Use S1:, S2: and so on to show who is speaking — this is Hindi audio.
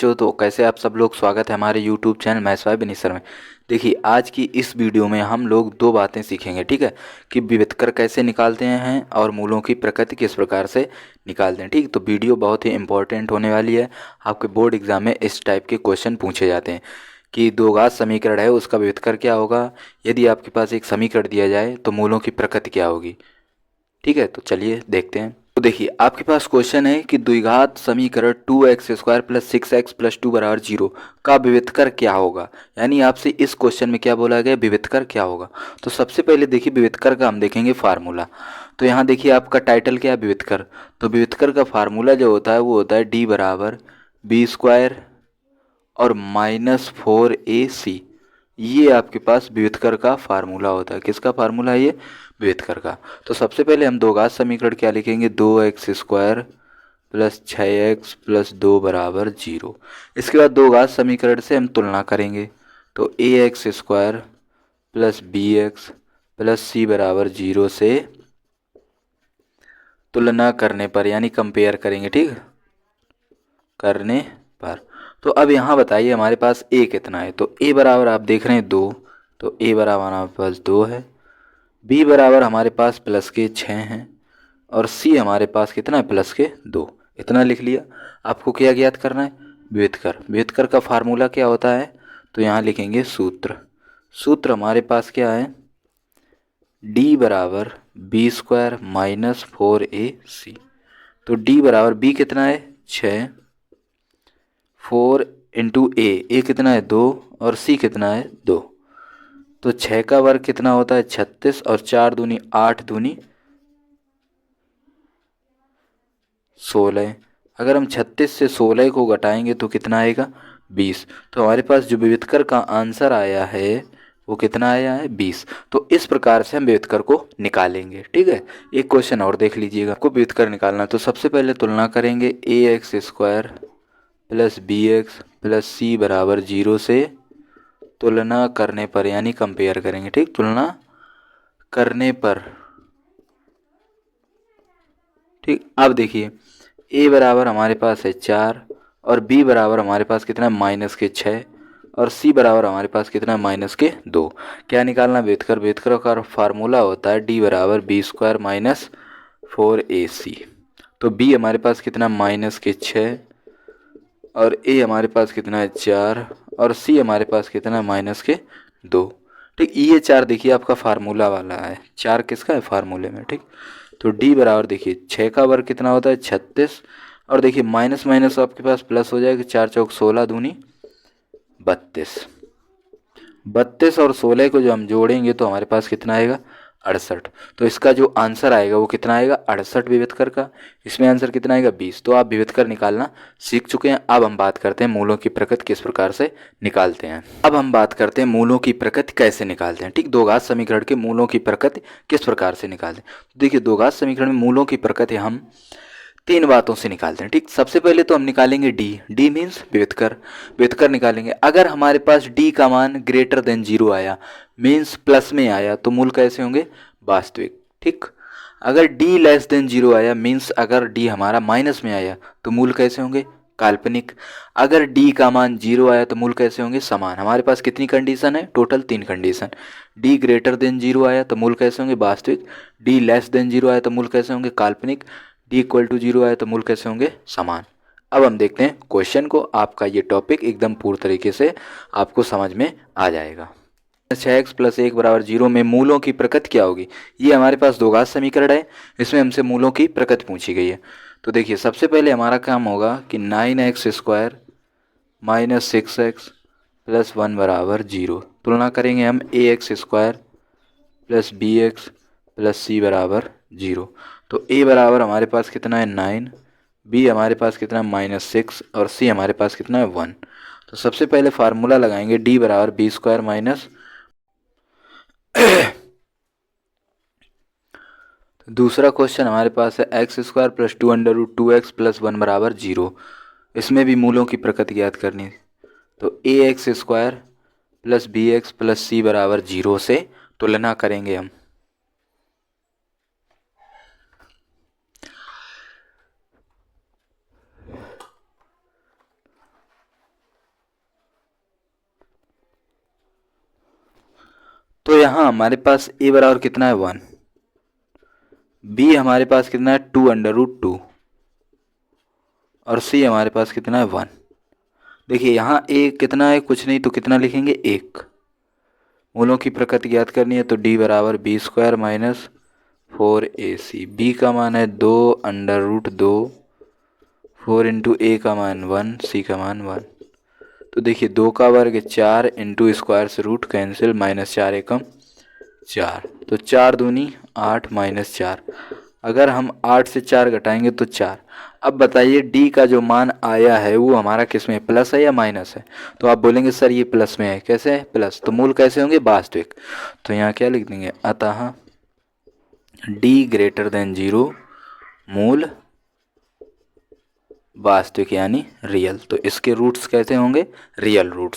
S1: बच्चों, तो कैसे आप सब लोग। स्वागत है हमारे YouTube channel maths by Vineet sir में। देखिए, आज की इस वीडियो में हम लोग दो बातें सीखेंगे, ठीक है, कि विविधकर कैसे निकालते हैं और मूलों की प्रकृति किस प्रकार से निकालते हैं। ठीक, तो वीडियो बहुत ही इंपॉर्टेंट होने वाली है। आपके बोर्ड एग्जाम में इस टाइप के क्वेश्चन पूछे जाते हैं कि द्विघात समीकरण है, उसका विविधकर क्या होगा। यदि आपके पास एक समीकरण दिया जाए तो मूलों की प्रकृति क्या होगी। ठीक है, तो चलिए देखते हैं। तो देखिए, आपके पास क्वेश्चन है कि द्विघात समीकरण 2x² प्लस 6x प्लस 2 बराबर 0 का विविधकर क्या होगा। यानी आपसे इस क्वेश्चन में क्या बोला गया, विविधकर क्या होगा। तो सबसे पहले देखिए, विविधकर का हम देखेंगे फार्मूला। तो यहाँ देखिए, आपका टाइटल क्या है, विविधकर। तो विविधकर का फार्मूला जो होता है वो होता है d बराबर b² और -4ac। ये आपके पास विविधकर का फार्मूला होता है। किसका फार्मूला है ये, विविधकर का। तो सबसे पहले हम द्विघात समीकरण क्या लिखेंगे, 2x² प्लस 6x प्लस 2 बराबर 0। इसके बाद द्विघात समीकरण से हम तुलना करेंगे। तो ax² plus bx plus c बराबर 0 से तुलना करने पर, यानी कंपेयर करेंगे, ठीक, करने पर। तो अब यहाँ बताइए हमारे पास a कितना है। तो a बराबर आप देख रहे हैं 2, तो a बराबर हमारे पास 2 है। b बराबर हमारे पास प्लस के 6 हैं और c हमारे पास कितना है, प्लस के 2। इतना लिख लिया। आपको क्या ज्ञात करना है, विविधकर। विविधकर का फार्मूला क्या होता है, तो यहाँ लिखेंगे सूत्र। सूत्र हमारे पास क्या है, d बराबर b² माइनस 4ac। तो d बराबर b कितना है 6, 4 इंटू ए कितना है 2 और c कितना है 2। तो 6 का वर्ग कितना होता है 36 और 4 दूनी 8 दूनी 16। अगर हम 36 से 16 को घटाएंगे तो कितना आएगा 20। तो हमारे पास जो विविधकर का आंसर आया है वो कितना आया है 20। तो इस प्रकार से हम विविधकर को निकालेंगे। ठीक है, एक क्वेश्चन और देख लीजिएगा। आपको विविधकर निकालना, तो सबसे पहले तुलना करेंगे ax² plus bx plus c बराबर 0 से तुलना करने पर, यानी कंपेयर करेंगे। ठीक, तुलना करने पर। ठीक, अब देखिए, a बराबर हमारे पास है 4 और b बराबर हमारे पास कितना है माइनस के 6 और c बराबर हमारे पास कितना है माइनस के 2। क्या निकालना, विविधकर। विविधकर का फार्मूला होता है d बराबर b² माइनस 4ac। तो b हमारे पास कितना माइनस के 6 और a हमारे पास कितना है 4 और c हमारे पास कितना है माइनस के 2। ठीक, ये 4 देखिए आपका फार्मूला वाला है, 4 किसका है फार्मूले में। ठीक, तो d बराबर देखिए 6 का वर्ग कितना होता है 36 और देखिए माइनस माइनस आपके पास प्लस हो जाएगा, 4 चौक 16 दूनी 32। 32 और 16 को जो हम जोड़ेंगे तो हमारे पास कितना आएगा 68। तो इसका जो आंसर आएगा वो कितना आएगा 68 विविधकर का। इसमें आंसर कितना आएगा 20। तो आप विविधकर निकालना सीख चुके हैं। अब हम बात करते हैं मूलों की प्रकृति किस प्रकार से निकालते हैं। अब हम बात करते हैं मूलों की प्रकृति कैसे निकालते हैं। ठीक, द्विघात समीकरण के मूलों की प्रकृति किस प्रकार से निकालते हैं। तो देखिए, द्विघात समीकरण में मूलों की प्रकृति हम 3 बातों से निकालते हैं। ठीक, सबसे पहले तो हम निकालेंगे डी मीन्स विविधकर। विविधकर निकालेंगे। अगर हमारे पास डी का मान ग्रेटर देन 0 आया, मीन्स प्लस में आया, तो मूल कैसे होंगे, वास्तविक। ठीक, अगर डी लेस देन 0 आया, मीन्स अगर डी हमारा माइनस में आया, तो मूल कैसे होंगे, काल्पनिक। अगर डी का मान 0 आया तो मूल कैसे होंगे, समान। हमारे पास कितनी कंडीशन है, total 3 condition. D greater than 0 आया तो मूल कैसे होंगे, वास्तविक। डी लेस देन 0 आया तो मूल कैसे होंगे, काल्पनिक। डी इक्वल टू 0 आया तो मूल कैसे होंगे, समान। अब हम देखते हैं क्वेश्चन को। आपका ये टॉपिक एकदम पूर्ण तरीके से आपको समझ में आ जाएगा। 6x प्लस 1 बराबर 0 में मूलों की प्रकृति क्या होगी। ये हमारे पास द्विघात समीकरण है, इसमें हमसे मूलों की प्रकृति पूछी गई है। तो देखिए, सबसे पहले हमारा काम होगा कि 9x² माइनस 6x प्लस 1 बराबर 0। तुलना करेंगे हम ax² plus bx plus c बराबर 0। तो a बराबर हमारे पास कितना है 9, b हमारे पास कितना है -6 और c हमारे पास कितना है 1। तो सबसे पहले फार्मूला लगाएंगे, d बराबर b² माइनस दूसरा क्वेश्चन हमारे पास है x² प्लस 2√2x प्लस 1 बराबर 0। इसमें भी मूलों की प्रकृति ज्ञात करनी है। तो ax² plus bx plus c बराबर 0 से तुलना करेंगे हम। यहाँ हमारे पास a बराबर कितना है 1, b हमारे पास कितना है 2√2 और c हमारे पास कितना है 1। देखिए यहाँ a कितना है, कुछ नहीं तो कितना लिखेंगे 1। मूलों की प्रकृति ज्ञात करनी है तो d बराबर b² माइनस 4ac। b का मान है 2√2, 4 इंटू a का मान 1, c का मान 1। तो देखिए 2 का वर्ग 4 इंटू स्क्वायर से रूट कैंसिल, -4 एकम 4, तो 4 दूनी 8 माइनस 4। अगर हम 8 से 4 घटाएंगे तो 4। अब बताइए d का जो मान आया है वो हमारा किस में, प्लस है या माइनस है? तो आप बोलेंगे सर ये प्लस में है। कैसे है प्लस? तो मूल कैसे होंगे, वास्तविक। तो यहाँ क्या लिख देंगे, अतः d ग्रेटर देन 0 मूल वास्तविक यानी रियल। तो इसके रूट्स कैसे होंगे, रियल रूट्स।